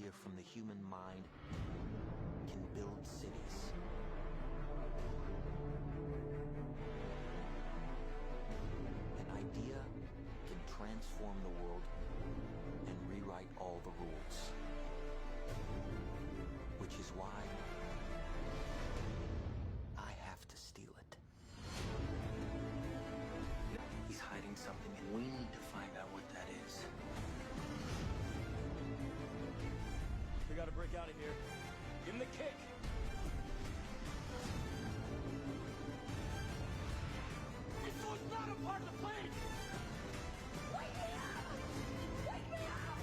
idea from the human mind can build cities. An idea can transform the world and rewrite all the rules. Which is why I have to steal it. He's hiding something, and we need to find out what that is. We gotta break out of here. Give him the kick! This was not a part of the plan! Wake me up! Wake me up!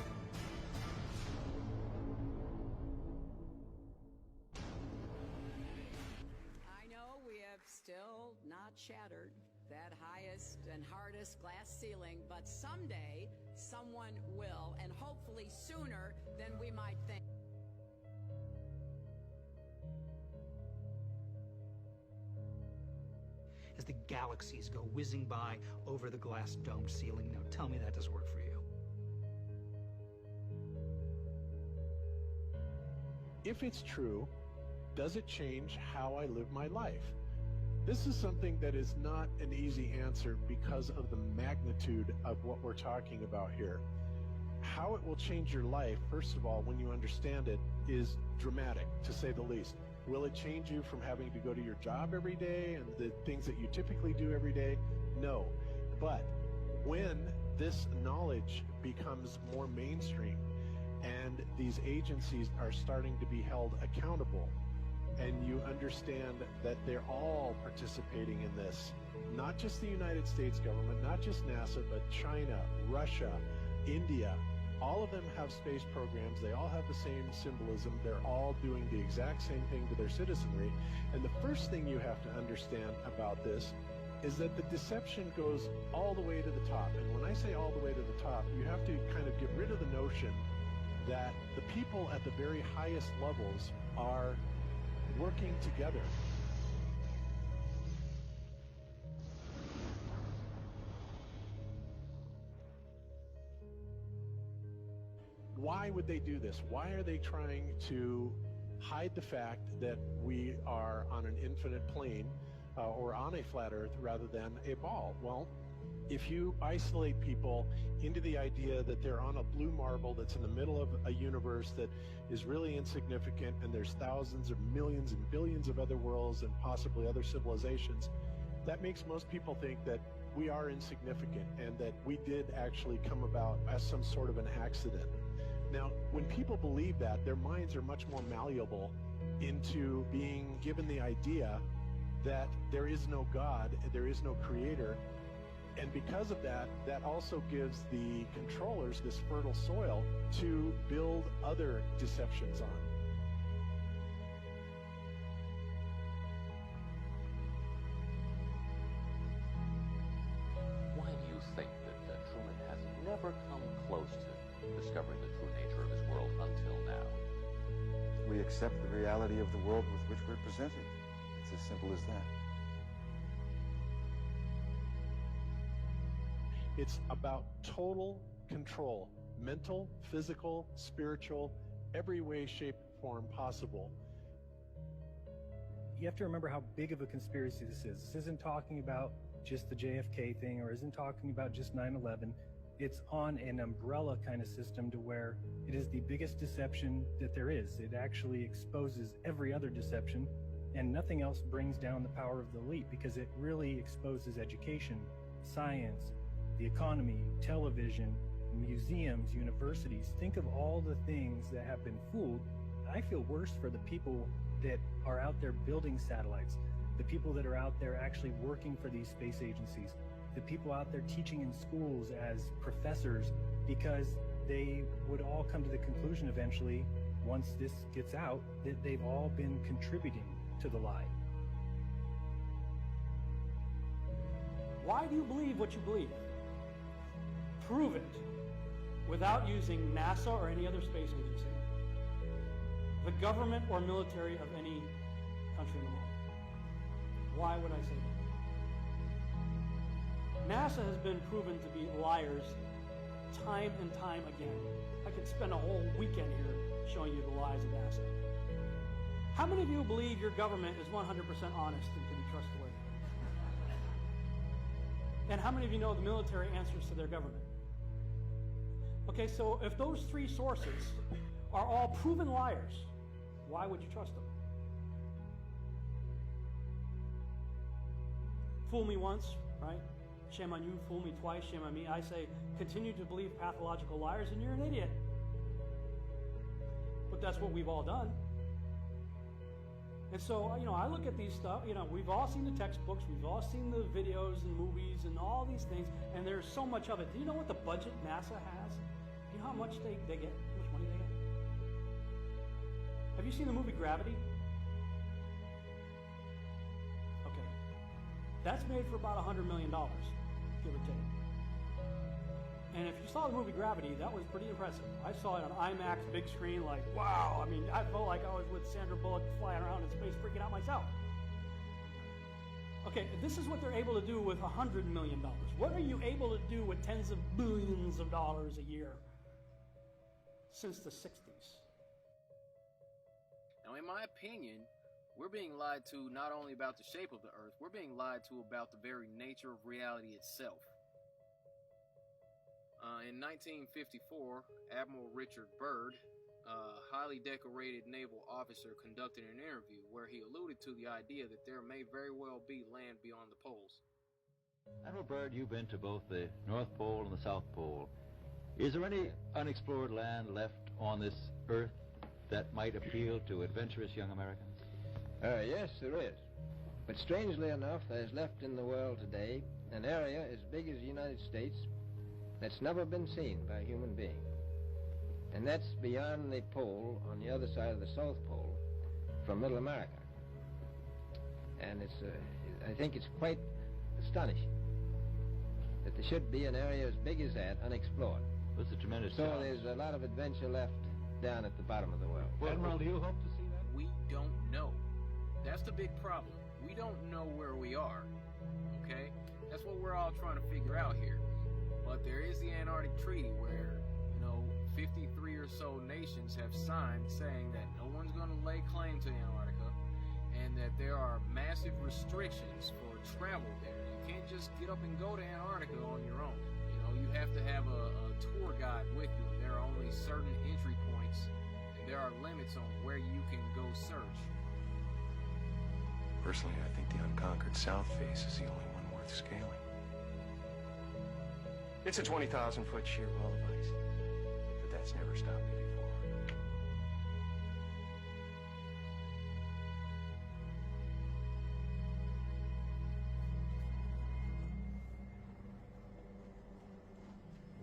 I know we have still not shattered that highest and hardest glass ceiling, but someday someone will, and hopefully sooner than we might think. As the galaxies go whizzing by over the glass domed ceiling. Now tell me that doesn't work for you. If it's true, does it change how I live my life? This is something that is not an easy answer because of the magnitude of what we're talking about here. How it will change your life, first of all, when you understand it, is dramatic, to say the least. Will it change you from having to go to your job every day and the things that you typically do every day? No. But when this knowledge becomes more mainstream and these agencies are starting to be held accountable, and you understand that they're all participating in this, not just the United States government, not just NASA, but China, Russia, India, all of them have space programs. They all have the same symbolism. They're all doing the exact same thing to their citizenry. And the first thing you have to understand about this is that the deception goes all the way to the top. And when I say all the way to the top, you have to kind of get rid of the notion that the people at the very highest levels are working together. Why would they do this? Why are they trying to hide the fact that we are on an infinite plane or on a flat earth rather than a ball? Well, if you isolate people into the idea that they're on a blue marble that's in the middle of a universe that is really insignificant, and there's thousands or millions and billions of other worlds and possibly other civilizations, that makes most people think that we are insignificant and that we did actually come about as some sort of an accident. Now, when people believe that, their minds are much more malleable into being given the idea that there is no God, there is no creator. And because of that, that also gives the controllers this fertile soil to build other deceptions on. Why do you think that Truman has never come close to discovering the true nature of his world until now? We accept the reality of the world with which we're presented. It's as simple as that. It's about total control, mental, physical, spiritual, every way, shape, form possible. You have to remember how big of a conspiracy this is. This isn't talking about just the JFK thing, or isn't talking about just 9/11. It's on an umbrella kind of system to where it is the biggest deception that there is. It actually exposes every other deception, and nothing else brings down the power of the elite, because it really exposes education, science, the economy, television, museums, universities. Think of all the things that have been fooled. I feel worse for the people that are out there building satellites, the people that are out there actually working for these space agencies, the people out there teaching in schools as professors, because they would all come to the conclusion eventually, once this gets out, that they've all been contributing to the lie. Why do you believe what you believe? Prove it without using NASA or any other space agency, the government or military of any country in the world. Why would I say that? NASA has been proven to be liars time and time again. I could spend a whole weekend here showing you the lies of NASA. How many of you believe your government is 100% honest and can be trustworthy? And how many of you know the military answers to their government? Okay, so if those three sources are all proven liars, why would you trust them? Fool me once, right? Shame on you. Fool me twice, shame on me. I say, continue to believe pathological liars and you're an idiot. But that's what we've all done. And so, I look at these stuff, we've all seen the textbooks, we've all seen the videos and movies and all these things, and there's so much of it. Do you know what the budget NASA has? Do you know how much they get? How much money they get? Have you seen the movie Gravity? Okay. That's made for about $100 million, give or take. And if you saw the movie Gravity, that was pretty impressive. I saw it on IMAX, big screen, like, wow. I mean, I felt like I was with Sandra Bullock flying around in space, freaking out myself. Okay, this is what they're able to do with $100 million. What are you able to do with tens of billions of dollars a year since the 60s? Now, in my opinion, we're being lied to not only about the shape of the earth, we're being lied to about the very nature of reality itself. In 1954, Admiral Richard Byrd, a highly decorated naval officer, conducted an interview where he alluded to the idea that there may very well be land beyond the poles. Admiral Byrd, you've been to both the North Pole and the South Pole. Is there any unexplored land left on this earth that might appeal to adventurous young Americans? Yes, there is. But strangely enough, there's left in the world today an area as big as the United States that's never been seen by a human being. And that's beyond the pole on the other side of the South Pole from Middle America. And I think it's quite astonishing that there should be an area as big as that unexplored. It's a tremendous So challenge. there's a lot of adventure left down at the bottom of the world. Admiral, do you hope to see that? We don't know. That's the big problem. We don't know where we are, okay? That's what we're all trying to figure out here. But there is the Antarctic Treaty where, 53 or so nations have signed saying that no one's going to lay claim to Antarctica and that there are massive restrictions for travel there. You can't just get up and go to Antarctica on your own. You have to have a tour guide with you. And there are only certain entry points and there are limits on where you can go search. Personally, I think the unconquered South face is the only one worth scaling. It's a 20,000-foot sheer wall of ice, but that's never stopped me before.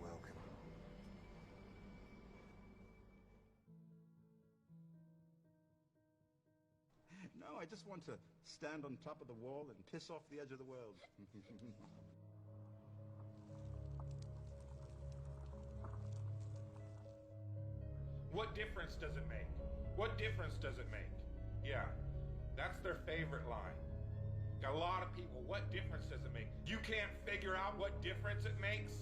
Welcome. No, I just want to stand on top of the wall and piss off the edge of the world. What difference does it make? What difference does it make? Yeah, that's their favorite line. Got a lot of people, what difference does it make? You can't figure out what difference it makes?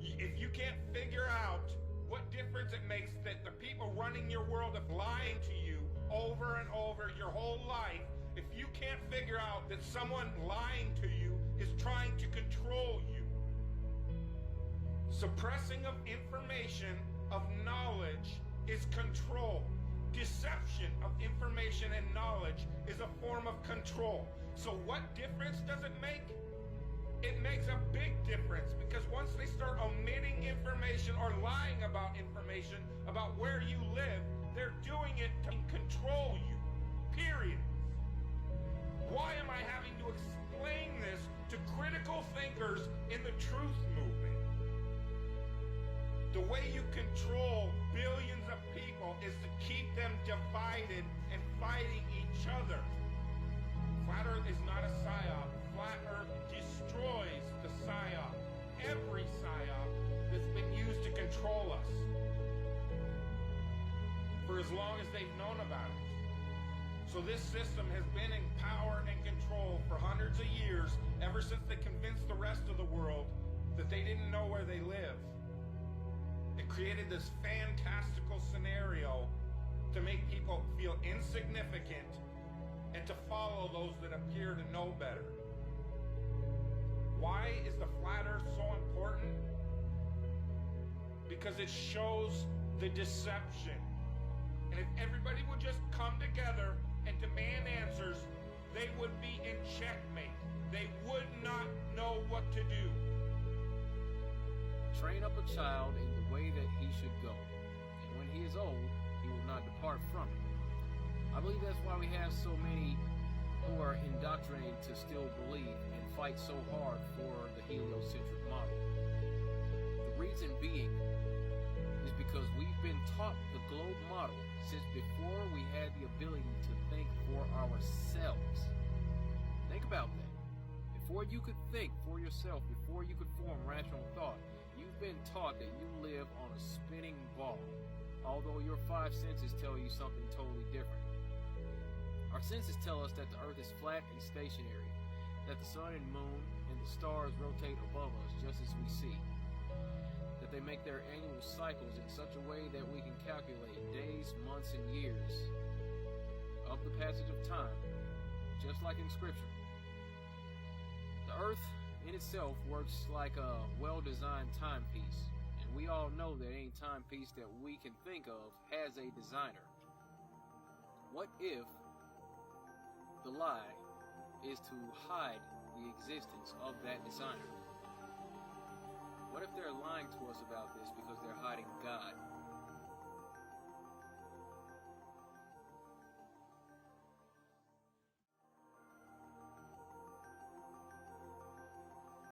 If you can't figure out what difference it makes that the people running your world of lying to you over and over your whole life, if you can't figure out that someone lying to you is trying to control you, suppressing of information, of knowledge is control. Deception of information and knowledge is a form of control. So what difference does it make? It makes a big difference because once they start omitting information or lying about information about where you live, they're doing it to control you. Period. Why am I having to explain this to critical thinkers in the truth movement? The way you control billions of people is to keep them divided and fighting each other. Flat Earth is not a psyop. Flat Earth destroys the psyop. Every psyop that's been used to control us for as long as they've known about it. So this system has been in power and control for hundreds of years, ever since they convinced the rest of the world that they didn't know where they live. It created this fantastical scenario to make people feel insignificant and to follow those that appear to know better. Why is the flat earth so important? Because it shows the deception. And if everybody would just come together and demand answers, they would be in checkmate. They would not know what to do. Train up a child in the way that he should go, and when he is old, he will not depart from it. I believe that's why we have so many who are indoctrinated to still believe and fight so hard for the heliocentric model. The reason being is because we've been taught the globe model since before we had the ability to think for ourselves. Think about that. Before you could think for yourself, before you could form rational thought, you've been taught that you live on a spinning ball, although your five senses tell you something totally different. Our senses tell us that the earth is flat and stationary, that the sun and moon and the stars rotate above us just as we see, that they make their annual cycles in such a way that we can calculate days, months, and years of the passage of time, just like in Scripture. The earth in itself works like a well-designed timepiece, and we all know that any timepiece that we can think of has a designer. What if the lie is to hide the existence of that designer? What if they're lying to us about this because they're hiding God?